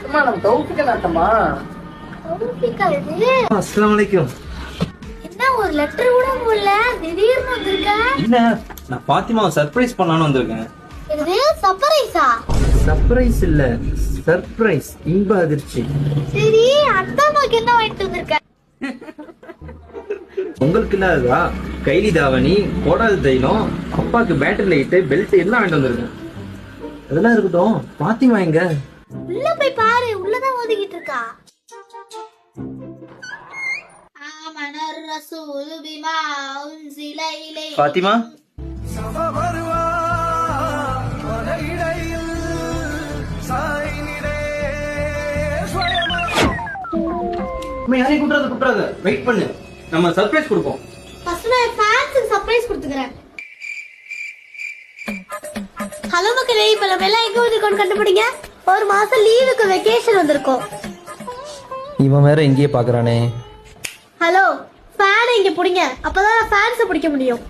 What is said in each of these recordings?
அம்மா நம்ம தௌஃபிக் நாட்டமா. தௌஃபிகா இது? அஸ்ஸலாமு அலைக்கும். என்ன ஒரு லெட்டர் கூட போடல, திடீர்னு வந்திருக்க? இல்ல, நான் பாத்திமாவை சர்ப்ரைஸ் பண்ணலாம்னு வந்திருக்கேன். இது சர்ப்ரைஸா? சர்ப்ரைஸ் இல்ல, சர்ப்ரைஸ், இன்ப அதிர்ச்சி. சரி, அத்தாமாக்கு என்ன வாங்கிட்டு வந்திருக்க? உங்களுக்கு இல்லாததா கைலி தாவணி, கோடாது தைலம், அப்பாக்கு பேட்டரி லைட்டு, பெல்ட் எல்லாம் வாங்கிட்டு வந்திருக்கேன். அதெல்லாம் இருக்கட்டும், பாத்திமா எங்க? உள்ள போய் பாரு, உள்ளதான் ஓதிக்கிட்டு இருக்கா. ஆமனர் ரசூல் பிமா உன்சில இலைஹி. பாத்திமா யாரையும் கூட்டுறாத, வெயிட் பண்ணு, நம்ம சர்ப்ரைஸ் கொடுப்போம். ஃபர்ஸ்ட் நான் ஃபேன்ஸ்க்கு சர்ப்ரைஸ் கொடுத்துக்கறேன். ஹலோ மக்களே, இப்ப நம்ம எல்லாம் எங்க வந்திருக்கோம்னு கண்டுபிடிங்க. ஒரு மாசம் லீவுக்கு வெக்கேஷன் வந்திருக்கோம். இவன் வேற எங்கேயே பாக்குறானே. ஹலோ, ஃபேன் இங்க பிடிங்க, அப்பதான் நான் ஃபேன்ஸை பிடிக்க முடியும்.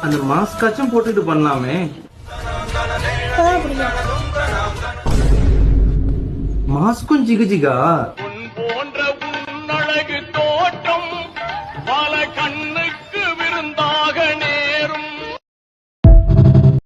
அந்த மாஸ்காச்சும் போட்டுட்டு பண்ணலாமே. இப்பதான் பிடிங்க. மாஸ்கும் ஜிகு ஜிகா.